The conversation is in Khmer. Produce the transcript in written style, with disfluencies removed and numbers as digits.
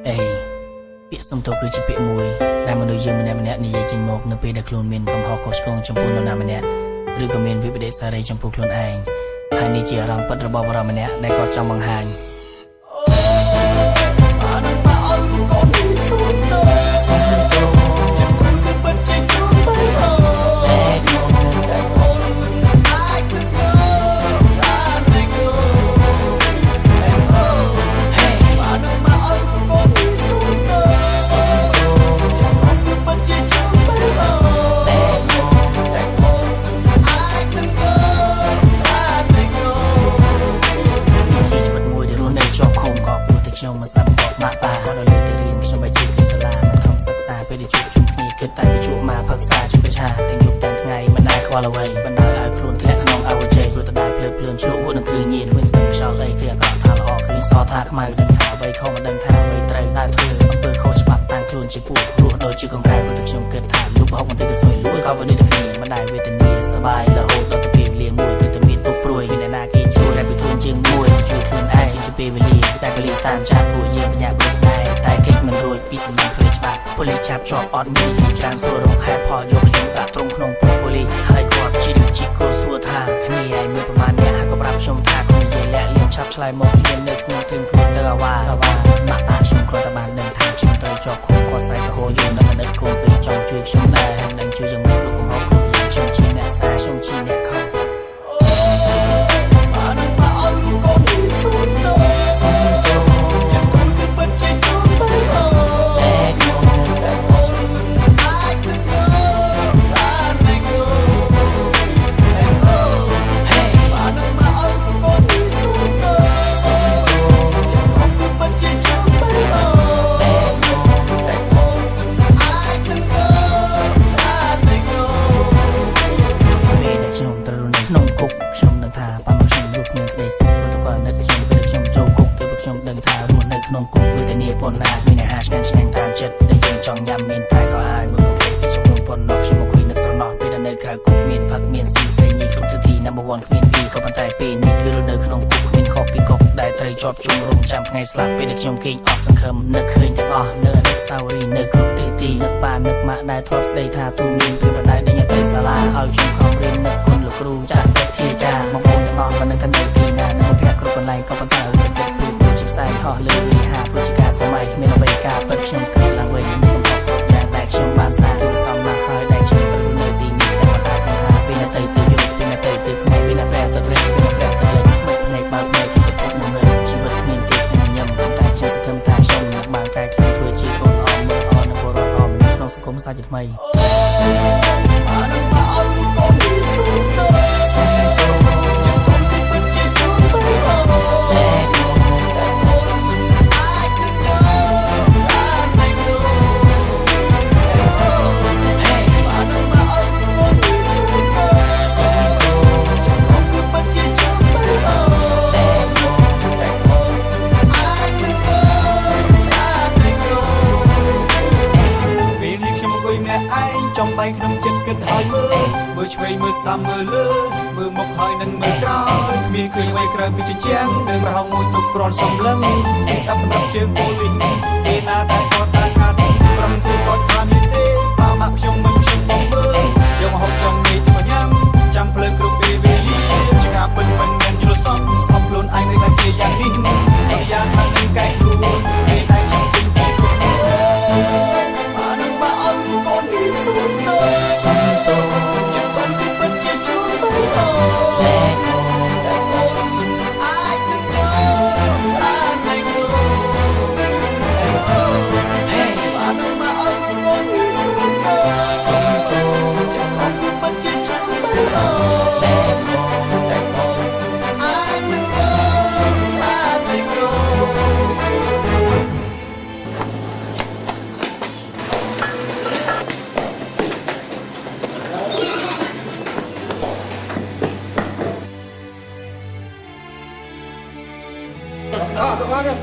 អេពាក្យសុំទោសគឺជាពាក្យមួយដែលមនុស្សយើងម្នាក់ៗនិយាយចេញមកនៅពេលដែលខ្លួនមានកំហុសខុសឆ្គងចំពោះនរណាម្នាក់ឬក៏មានវិបត្តិសារីចំពោះខ្លួនឯងហើយនេះជាអារម្មណ៍ពិតរបស់បុរសម្នាក់ដែលគាត់ចង់បង្ហាញខ្ញុំមិនស្ដាប់គាត់ម៉ាក់ប៉ាគាត់នៅលើទីរៀនខ្ញុំបែរជាគឺសាលាមិនខំសិក្សាពេលដែលជួបជុំគ្នាគិតតែជួបមកផឹកសាជួបប្រឆាទាំងយប់ទាំងថ្ងៃមិនដែលខ្វល់អ្វីបណ្ដោយឲ្យខ្លួនធ្លាក់ក្នុងអវជ័យព្រោះតដើរភ្លើភ្លឿនឆ្លុះវក់នឹងគ្រឿងញៀនមិនដឹងខ្យល់អីគឺអាក្រក់ថាល្អគឺសថាខ្មៅដឹងថាអ្វីខុសមិនដឹងថាអ្វីត្រូវដើរធ្វើអំពើខុសច្បាប់តាំងខ្លួនជាពួករស់ដូចជាកង្កែបព្រោះតែខ្ញុំគិតថាលុបហុកបន្តិចក៏ស្រួយលួយក៏វិនិច្ឆ័យគ្នាមិនដែលវេទនាសប្បាយរហូតដល់ទៅពេលវេលាមួយទៅតែមានទុកព្រួយមានអ្នកណាគេជួយតែពីខ្លួនជាងមួយជួយខ្លួនឯងជាពេលវេលាតែកលីតាមឆាប់ពួកយើងបញ្ញាបត់ដែរតែកិច្ចមិនរួចពីសំណាក់ភ្លេចច្បាប់ប៉ូលីសចាប់ជាប់អត់មានច្រើនសួររកហេតុផលយកខ្ញុំដាក់ត្រង់ក្នុងពួកប៉ូលីសហើយគាត់ជីកូសួរថាគ្នាឯងមានប្រមាណអ្នកហើយក៏ប្រាប់ខ្ញុំថាខ្ញុំនិយាយលាក់លៀមឆាប់ឆ្លើយមកមាននៅស្ងៀមត្រៀមខ្លួនទៅអាវ៉ាម៉ាក់តាខ្ញុំគ្រាន់តែបានដឹងថាខ្ញុំត្រូវជាប់ឃុំគាត់ស្រែកទៅហៅយើងនៅមនិតគោពេកចង់ជួយខ្ញុំដែរហើយនឹងជួយយ៉ាងម៉េចលោកកំហុសគ្រប់យ៉ាងខ្ញុំជាអ្នកសាខ្ញុំជាអ្នកខុសក្នុងគុកវេទនាប៉ុណ្ណាមានអាហារឆ្ងាញ់តាមចិត្តដែលយើងចង់ញ៉ាំមានតែក៏អាចមើលកំពុងសិចចំប៉ុណ្ណោះខ្ញុំមកคุยនឹកស្រណោះពេលដែលនៅក្រៅគុកមានផឹកមានស៊ីស្រីញីគ្រប់ទិដ្ឋី number 1 គ្មានពីក៏ប៉ុន្តែពេលនេះគឺនៅក្នុងគុកគ្មានខុសពីគុកដែលត្រូវជាប់ជុំរំចាំថ្ងៃស្លាប់ពេលដែលខ្ញុំគេងអស់សង្ឃឹមនឹកឃើញទាំងអស់នៅអនុស្សាវរីយ៍នៅគ្រប់ទិដ្ឋីនឹកប៉ានឹកម៉ាក់ដែលធ្លាប់ស្ដីថាទូមានពេលប្រដៅដែលទៅសាលាឲ្យខ្ញុំខំរៀននឹកគុណលោកគ្រូចាស់វិទ្យាចារ្យមកបងទាំងអស់មិននឹងថានៅទីណានៅភ័ក្រគ្រប់កន្លែងក៏ប៉ុន្តែវិញគិតពីជាផ្សាយហោះលើវិហារព្រោះជាការសម័យគ្មានអ្វីការពិតខ្ញុំគិតឡើងវិញនឹងកំហុសគ្រប់យ៉ាងដែលខ្ញុំបានសាគឺសំណាស់ហើយដែលខ្ញុំត្រូវនៅទីនេះតែមិនអាចនឹងថាពីនៅទៅទីយប់ពីនៅទៅទីថ្ងៃពីនៅប្រែទៅរៀនពីនៅប្រែទៅលេងមិនភ្នែកបើកភ្នែកគិតពុកមកមើលជីវិតគ្មានទីសញ្ញឹមតែខ្ញុំគិតថាខ្ញុំនឹងបានកែខ្លួនធ្វើជាកូនអមមើលអនៅពលរដ្ឋអមនៅក្នុងសង្គមសាជាថ្មីចំបែកក្នុងចិត្តគិតឲ្យមើលឆ្វេងមើលស្ដាំមើលលើមើលមុខហើយនឹងមើលក្រោយគ្មានឃើញអ្វីក្រៅពីជញ្ជាំងនឹងប្រហោងមួយទុកគ្រាន់សំឡឹងស្ដាប់សម្រាប់ជើងប៉ូលីសពេលណាតែគាត់ដើរកាត់ក្រុមស៊ូគាត់ថាមានទេប៉ាម៉ាក់ខ្ញុំមិនខ្ញុំបងមើលយកមកហូបចំនេះទៅញ៉ាំចាំភ្លើងគ្រប់ពេលវេលាឆ្ងាពិនមិនមានយល់សោះស្អប់ខ្លួនឯងនៅតែជាយ៉ាងនេះសន្យាថានឹងកែខ្លួនពេលតែខ្ញុំជិះទៅគ្រប់បាននឹងមកឲ្យកូននេះសុំទៅចិត្តកូនពីពិតជាជួបតែកូនមិនអាចនឹងបានតែកូនបាននឹងមកឲ្យកូននេះសុំទៅចិត្តកូនពីពិតជាជួបតែកូនអាចនឹងបានតែកូនĐược rồi kìa.